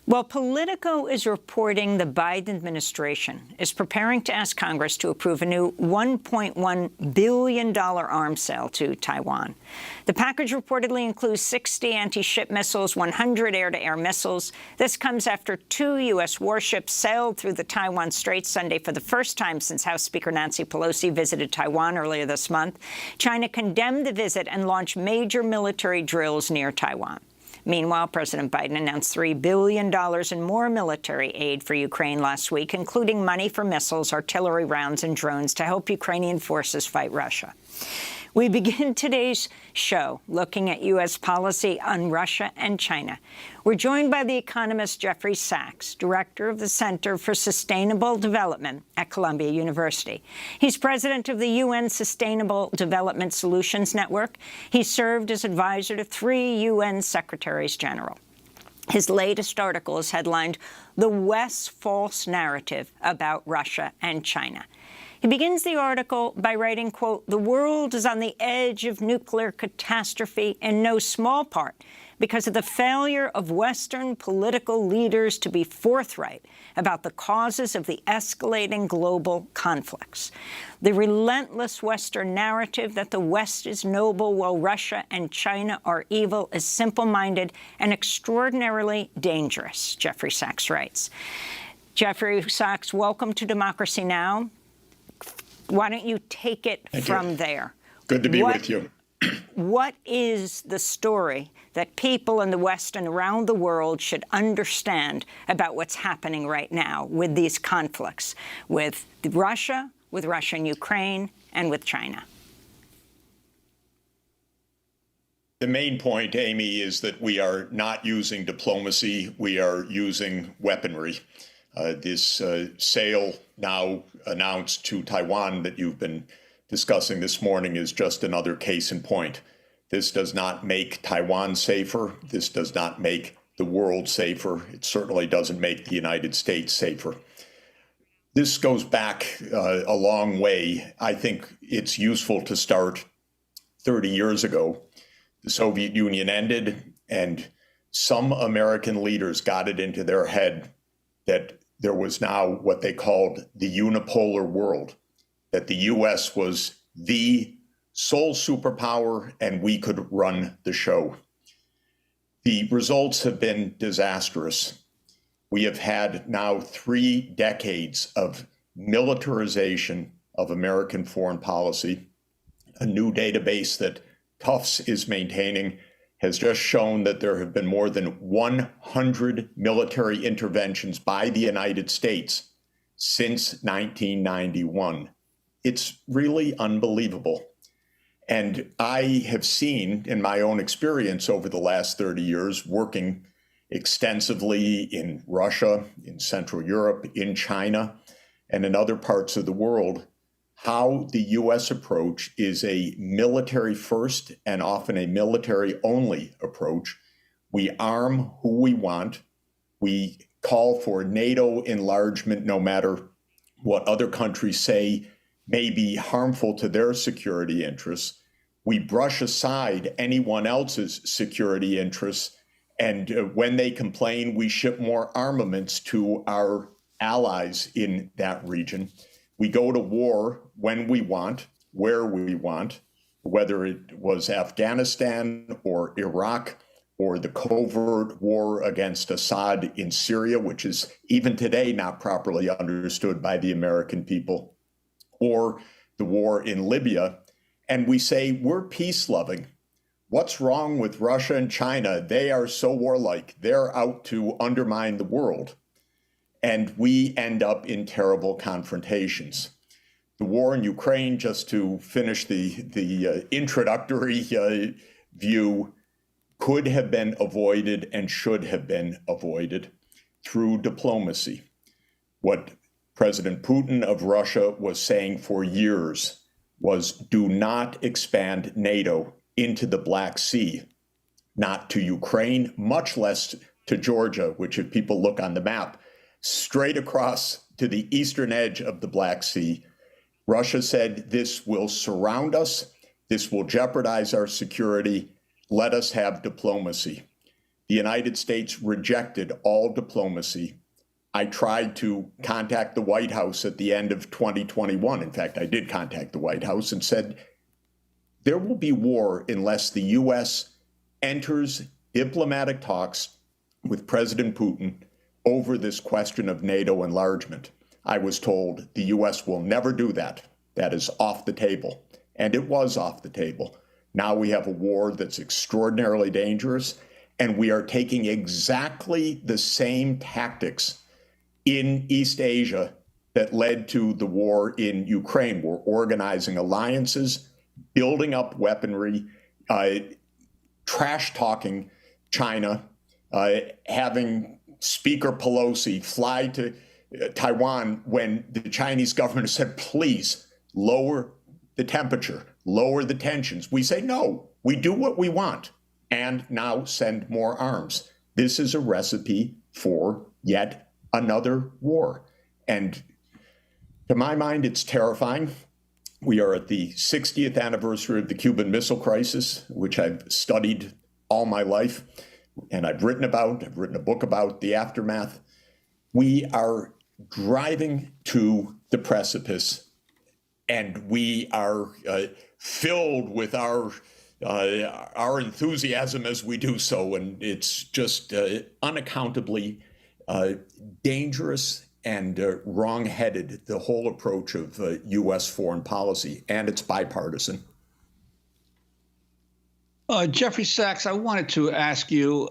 Well, Politico is reporting the Biden administration is preparing to ask Congress to approve a new $1.1 billion arms sale to Taiwan. The package reportedly includes 60 anti-ship missiles, 100 air-to-air missiles. This comes after 2 U.S. warships sailed through the Taiwan Strait Sunday for the first time since House Speaker Nancy Pelosi visited Taiwan earlier this month. China condemned the visit and launched major military drills near Taiwan. Meanwhile, President Biden announced $3 billion in more military aid for Ukraine last week, including money for missiles, artillery rounds, and drones to help Ukrainian forces fight Russia. We begin today's show looking at U.S. policy on Russia and China. We're joined by the economist Jeffrey Sachs, director of the Center for Sustainable Development at Columbia University. He's president of the UN Sustainable Development Solutions Network. He served as advisor to 3 UN secretaries general. His latest article is headlined, "The West's False Narrative About Russia and China." He begins the article by writing, quote, "The world is on the edge of nuclear catastrophe in no small part because of the failure of Western political leaders to be forthright about the causes of the escalating global conflicts. The relentless Western narrative that the West is noble while Russia and China are evil is simple-minded and extraordinarily dangerous," Jeffrey Sachs writes. Jeffrey Sachs, welcome to Democracy Now! Why don't you take it from there? Good to be with you. What is the story that people in the West and around the world should understand about what's happening right now with these conflicts with Russia and Ukraine, and with China? The main point, Amy, is that we are not using diplomacy. We are using weaponry. This sale now announced to Taiwan that you've been discussing this morning is just another case in point. This does not make Taiwan safer. This does not make the world safer. It certainly doesn't make the United States safer. This goes back a long way. I think it's useful to start 30 years ago. The Soviet Union ended, and some American leaders got it into their head that there was now what they called the unipolar world, that the U.S. was the sole superpower and we could run the show. The results have been disastrous. We have had now 3 decades of militarization of American foreign policy. A new database that Tufts is maintaining has just shown that there have been more than 100 military interventions by the United States since 1991. It's really unbelievable. And I have seen in my own experience over the last 30 years, working extensively in Russia, in Central Europe, in China, and in other parts of the world, how the U.S. approach is a military first and often a military only approach. We arm who we want. We call for NATO enlargement no matter what other countries say may be harmful to their security interests. We brush aside anyone else's security interests. And when they complain, we ship more armaments to our allies in that region. We go to war when we want, where we want, whether it was Afghanistan or Iraq or the covert war against Assad in Syria, which is even today not properly understood by the American people, or the war in Libya. And we say, we're peace-loving. What's wrong with Russia and China? They are so warlike. They're out to undermine the world. And we end up in terrible confrontations. The war in Ukraine, just to finish the introductory view, could have been avoided and should have been avoided through diplomacy. What President Putin of Russia was saying for years was, do not expand NATO into the Black Sea, not to Ukraine, much less to Georgia, which if people look on the map, straight across to the eastern edge of the Black Sea. Russia said, this will surround us. This will jeopardize our security. Let us have diplomacy. The United States rejected all diplomacy. I tried to contact the White House at the end of 2021. In fact, I did contact the White House and said, there will be war unless the U.S. enters diplomatic talks with President Putin over this question of NATO enlargement. I was told the U.S. will never do that. That is off the table. And it was off the table. Now we have a war that's extraordinarily dangerous, and we are taking exactly the same tactics in East Asia that led to the war in Ukraine. We're organizing alliances, building up weaponry, trash-talking China, having Speaker Pelosi fly to Taiwan when the Chinese government said, please lower the temperature, lower the tensions. We say, no, we do what we want, and now send more arms. This is a recipe for yet another war. And to my mind, it's terrifying. We are at the 60th anniversary of the Cuban Missile Crisis, which I've studied all my life, and I've written a book about the aftermath. We are driving to the precipice, and we are filled with our enthusiasm as we do so, and it's just unaccountably dangerous and wrong-headed, the whole approach of U.S. foreign policy, and it's bipartisan. Jeffrey Sachs, I wanted to ask you,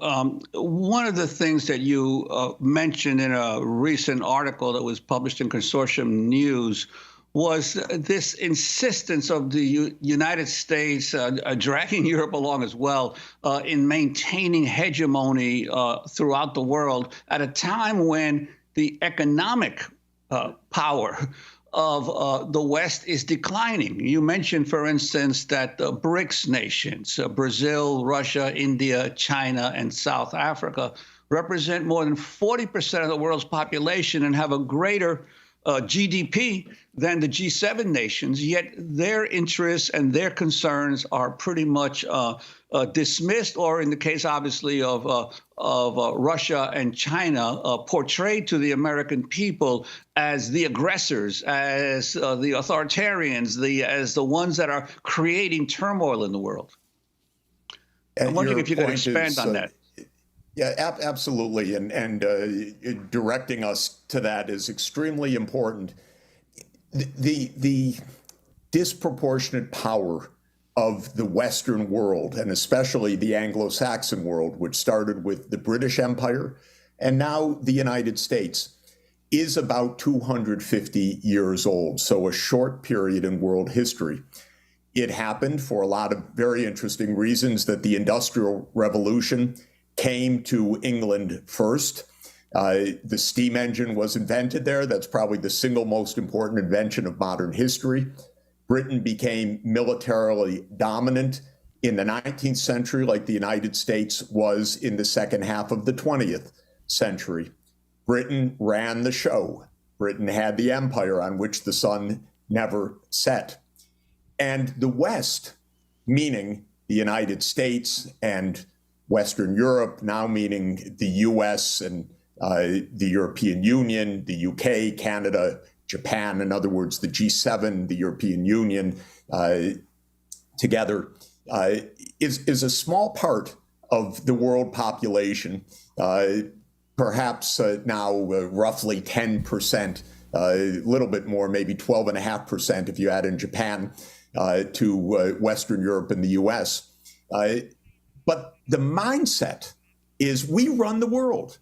one of the things that you mentioned in a recent article that was published in Consortium News was this insistence of the United States, dragging Europe along as well, in maintaining hegemony throughout the world at a time when the economic power of the West is declining. You mentioned, for instance, that the BRICS nations, Brazil, Russia, India, China, and South Africa, represent more than 40% of the world's population and have a greater GDP than the G7 nations, yet their interests and their concerns are pretty much dismissed, or in the case, obviously, of Russia and China, portrayed to the American people as the aggressors, as the authoritarians, as the ones that are creating turmoil in the world. I'm wondering if you could expand on that. Yeah, absolutely. And directing us to that is extremely important. The disproportionate power of the Western world, and especially the Anglo-Saxon world, which started with the British Empire and now the United States, is about 250 years old, so a short period in world history. It happened for a lot of very interesting reasons that the Industrial Revolution came to England first. The steam engine was invented there. That's probably the single most important invention of modern history. Britain became militarily dominant in the 19th century, like the United States was in the second half of the 20th century. Britain ran the show. Britain had the empire on which the sun never set. And the West, meaning the United States and Western Europe, now meaning the US and the European Union, the UK, Canada, Japan, in other words, the G7, the European Union together, is a small part of the world population, perhaps now roughly 10%, a little bit more, maybe 12.5% if you add in Japan to Western Europe and the US. But the mindset is we run the world.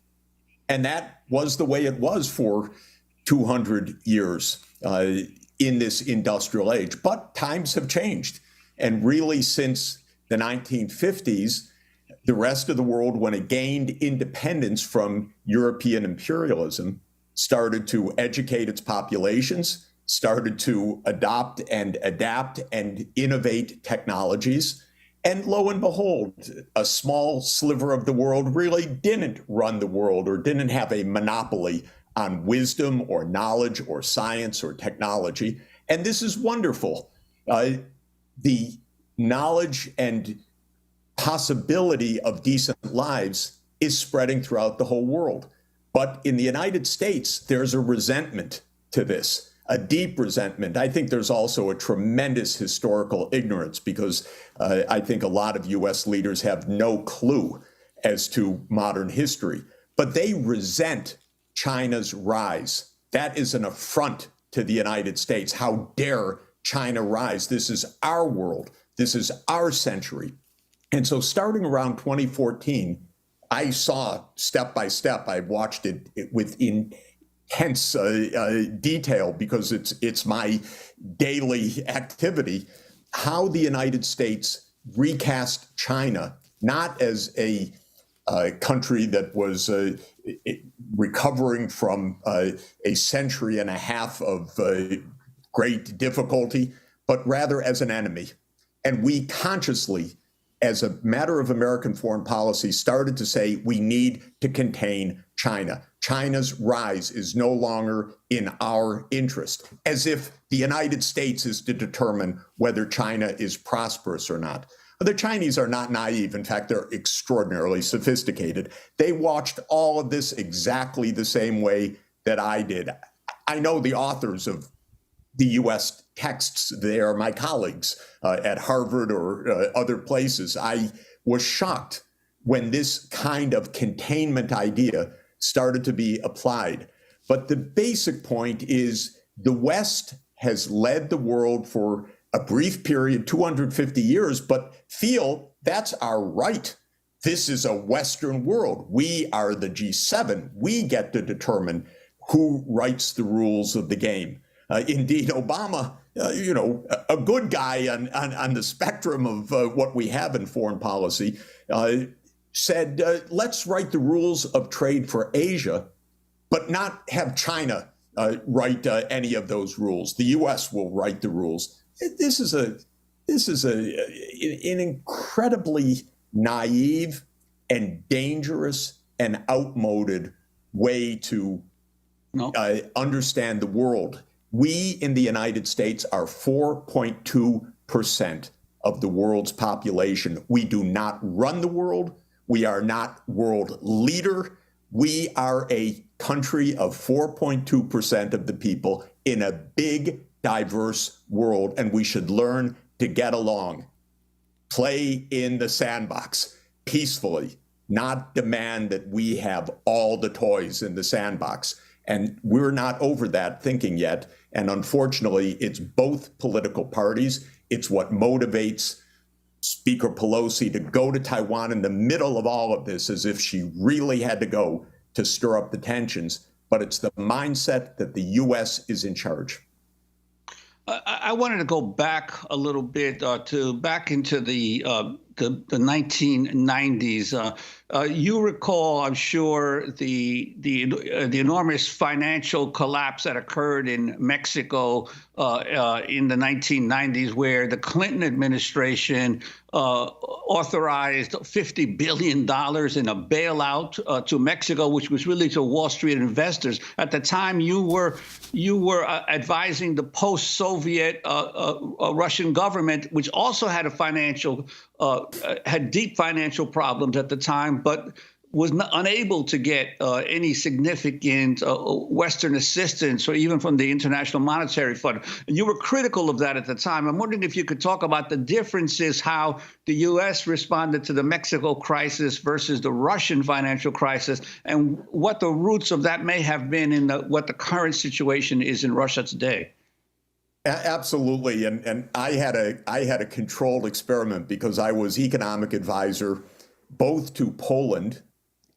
And that was the way it was for 200 years in this industrial age. But times have changed. And really, since the 1950s, the rest of the world, when it gained independence from European imperialism, started to educate its populations, started to adopt and adapt and innovate technologies. And lo and behold, a small sliver of the world really didn't run the world or didn't have a monopoly on wisdom or knowledge or science or technology. And this is wonderful. The knowledge and possibility of decent lives is spreading throughout the whole world. But in the United States, there's a resentment to this, a deep resentment. I think there's also a tremendous historical ignorance because I think a lot of U.S. leaders have no clue as to modern history. But they resent China's rise. That is an affront to the United States. How dare China rise? This is our world. This is our century. And so starting around 2014, I saw step by step, I watched it with intense detail because it's my daily activity, how the United States recast China, not as a country that was recovering from a century and a half of great difficulty, but rather as an enemy. And we consciously, as a matter of American foreign policy, started to say we need to contain China. China's rise is no longer in our interest, as if the United States is to determine whether China is prosperous or not. The Chinese are not naive. In fact, they're extraordinarily sophisticated. They watched all of this exactly the same way that I did. I know the authors of the U.S. texts. They are my colleagues at Harvard or other places. I was shocked when this kind of containment idea started to be applied. But the basic point is the West has led the world for a brief period, 250 years, but feel that's our right. This is a Western world. We are the G7. We get to determine who writes the rules of the game. Indeed, Obama, a good guy on the spectrum of what we have in foreign policy, said, let's write the rules of trade for Asia, but not have China write any of those rules. The U.S. will write the rules. This is an incredibly naive and dangerous and outmoded way to understand the world. We in the United States are 4.2% of the world's population. We do not run the world. We are not world leader. We are a country of 4.2% of the people in a big, diverse world, and we should learn to get along, play in the sandbox peacefully, not demand that we have all the toys in the sandbox. And we're not over that thinking yet. And unfortunately, it's both political parties. It's what motivates Speaker Pelosi to go to Taiwan in the middle of all of this as if she really had to go to stir up the tensions. But it's the mindset that the U.S. is in charge. I wanted to go back a little bit back into the 1990s. You recall, I'm sure, the enormous financial collapse that occurred in Mexico in the 1990s, where the Clinton administration authorized $50 billion in a bailout to Mexico, which was really to Wall Street investors. At the time, you were advising the post-Soviet Russian government, which also had had deep financial problems at the time, but was unable to get any significant Western assistance or even from the International Monetary Fund. And you were critical of that at the time. I'm wondering if you could talk about the differences, how the U.S. responded to the Mexico crisis versus the Russian financial crisis, and what the roots of that may have been in what the current situation is in Russia today. Absolutely. And I had a controlled experiment because I was economic advisor both to Poland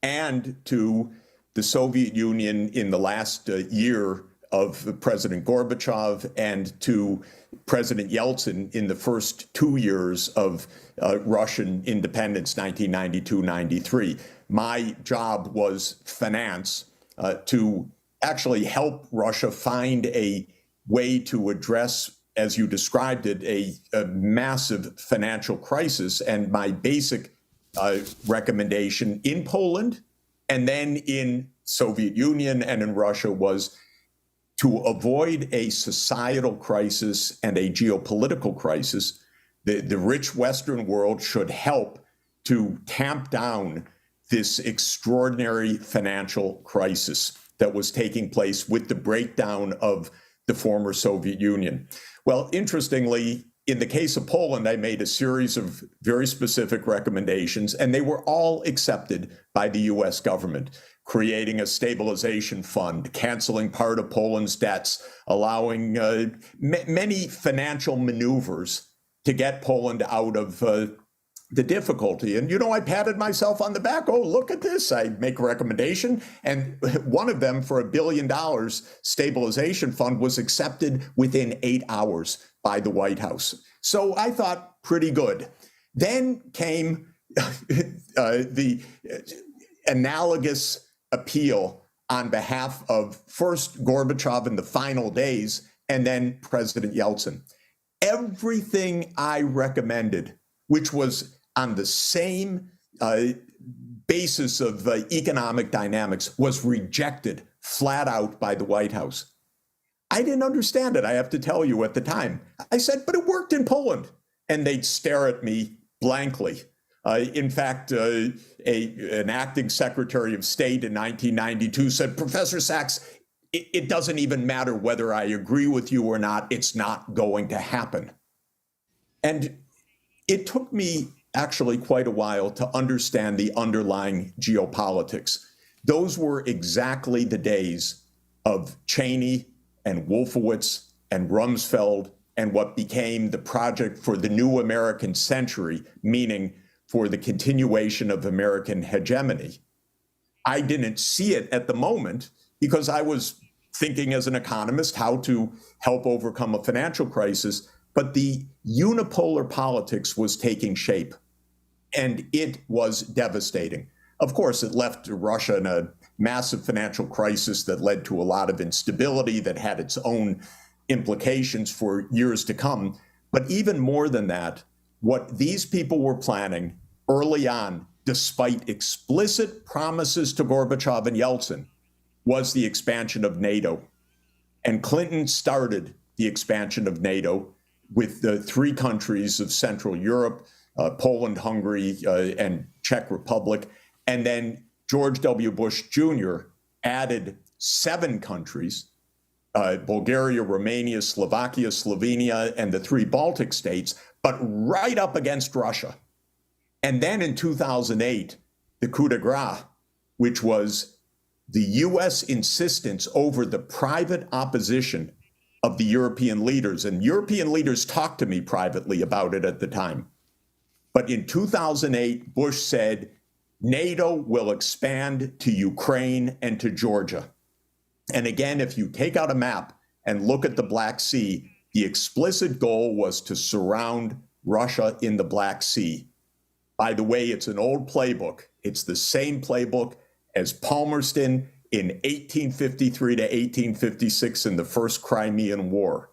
and to the Soviet Union in the last year of President Gorbachev and to President Yeltsin in the first 2 years of Russian independence, 1992-93. My job was finance to actually help Russia find a way to address, as you described it, a massive financial crisis. And my basic recommendation in Poland and then in Soviet Union and in Russia was to avoid a societal crisis and a geopolitical crisis. The rich Western world should help to tamp down this extraordinary financial crisis that was taking place with the breakdown of the former Soviet Union. Well, interestingly, in the case of Poland, I made a series of very specific recommendations, and they were all accepted by the US government, creating a stabilization fund, canceling part of Poland's debts, allowing many financial maneuvers to get Poland out of the difficulty. And, I patted myself on the back. Oh, look at this. I make a recommendation. And one of them for $1 billion stabilization fund was accepted within 8 hours by the White House. So I thought pretty good. Then came the analogous appeal on behalf of first Gorbachev in the final days and then President Yeltsin. Everything I recommended, which was on the same basis of economic dynamics, was rejected flat out by the White House. I didn't understand it, I have to tell you, at the time. I said, but it worked in Poland. And they'd stare at me blankly. In fact, an acting Secretary of State in 1992 said, Professor Sachs, it doesn't even matter whether I agree with you or not, it's not going to happen. And it took me actually quite a while to understand the underlying geopolitics. Those were exactly the days of Cheney and Wolfowitz and Rumsfeld and what became the project for the new American century, meaning for the continuation of American hegemony. I didn't see it at the moment because I was thinking as an economist how to help overcome a financial crisis, but the unipolar politics was taking shape, and it was devastating. Of course, it left Russia in a massive financial crisis that led to a lot of instability that had its own implications for years to come. But even more than that, what these people were planning early on, despite explicit promises to Gorbachev and Yeltsin, was the expansion of NATO. And Clinton started the expansion of NATO with the 3 countries of Central Europe, Poland, Hungary, and Czech Republic. And then George W. Bush Jr. added 7 countries, Bulgaria, Romania, Slovakia, Slovenia, and the 3 Baltic states, but right up against Russia. And then in 2008, the coup de grace, which was the U.S. insistence over the private opposition of the European leaders. And European leaders talked to me privately about it at the time. But in 2008, Bush said, NATO will expand to Ukraine and to Georgia. And again, if you take out a map and look at the Black Sea, the explicit goal was to surround Russia in the Black Sea. By the way, it's an old playbook. It's the same playbook as Palmerston in 1853 to 1856 in the First Crimean War.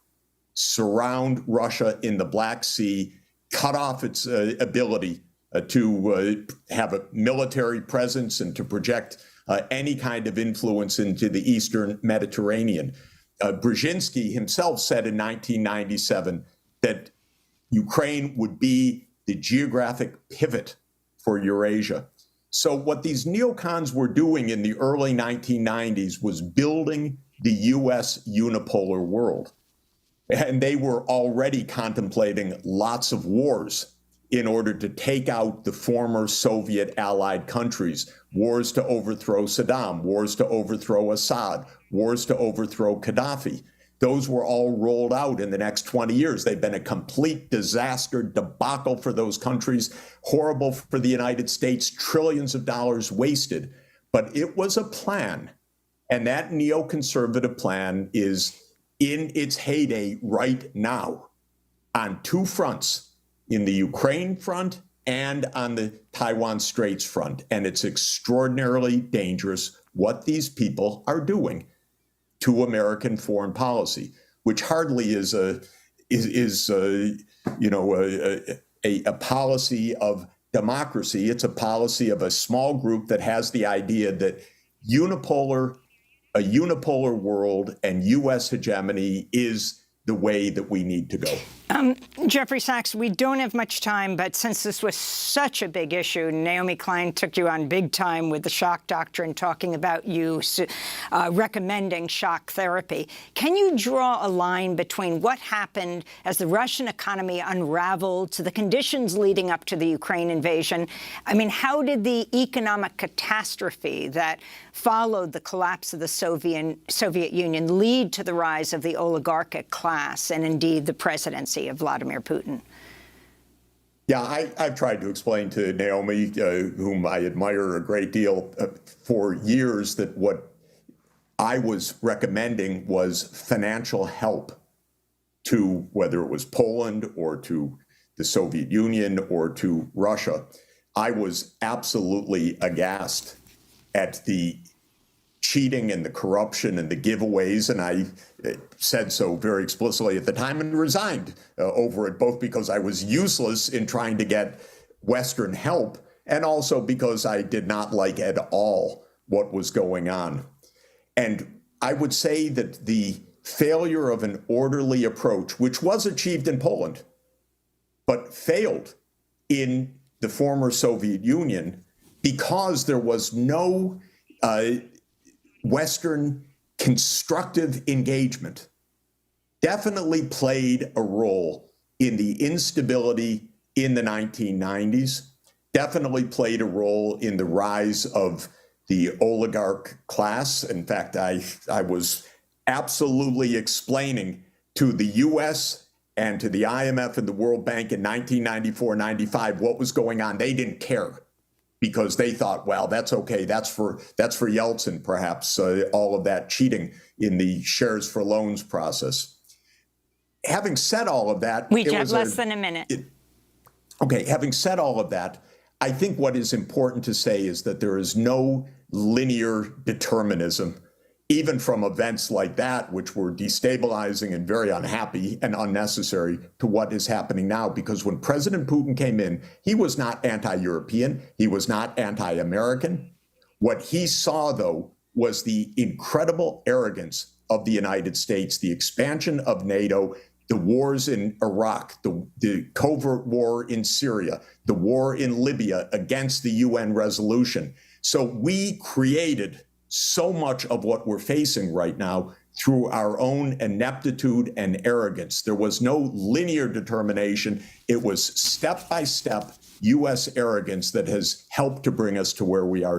Surround Russia in the Black Sea, cut off its ability to have a military presence and to project any kind of influence into the Eastern Mediterranean. Brzezinski himself said in 1997 that Ukraine would be the geographic pivot for Eurasia. So what these neocons were doing in the early 1990s was building the U.S. unipolar world. And they were already contemplating lots of wars in order to take out the former Soviet allied countries, wars to overthrow Saddam, wars to overthrow Assad, wars to overthrow Gaddafi. Those were all rolled out in the next 20 years. They've been a complete disaster, debacle for those countries, horrible for the United States, trillions of dollars wasted. But it was a plan. And that neoconservative plan is in its heyday right now on 2 fronts, in the Ukraine front and on the Taiwan Straits front. And it's extraordinarily dangerous what these people are doing to American foreign policy, which hardly is a policy of democracy. It's a policy of a small group that has the idea that a unipolar world and U.S. hegemony is the way that we need to go. Jeffrey Sachs, we don't have much time, but since this was such a big issue, Naomi Klein took you on big time with the shock doctrine, talking about you recommending shock therapy. Can you draw a line between what happened as the Russian economy unraveled to the conditions leading up to the Ukraine invasion? I mean, how did the economic catastrophe that followed the collapse of the Soviet Union lead to the rise of the oligarchic class and indeed the presidency of Vladimir Putin? Yeah, I've tried to explain to Naomi, whom I admire a great deal, for years that what I was recommending was financial help to whether it was Poland or to the Soviet Union or to Russia. I was absolutely aghast at the cheating and the corruption and the giveaways, and I said so very explicitly at the time and resigned over it, both because I was useless in trying to get Western help and also because I did not like at all what was going on. And I would say that the failure of an orderly approach, which was achieved in Poland, but failed in the former Soviet Union because there was no Western constructive engagement, definitely played a role in the instability in the 1990s, definitely played a role in the rise of the oligarch class. In fact, I was absolutely explaining to the U.S. and to the IMF and the World Bank in 1994-95 what was going on. They didn't care, because they thought, well, that's okay. That's for Yeltsin, perhaps, all of that cheating in the shares for loans process. Having said all of that, we have less than a minute. Okay, having said all of that, I think what is important to say is that there is no linear determinism, even from events like that, which were destabilizing and very unhappy and unnecessary, to what is happening now. Because when President Putin came in, he was not anti-European. He was not anti-American. What he saw, though, was the incredible arrogance of the United States, the expansion of NATO, the wars in Iraq, the covert war in Syria, the war in Libya against the UN resolution. So we created so much of what we're facing right now through our own ineptitude and arrogance. There was no linear determination. It was step by step U.S. arrogance that has helped to bring us to where we are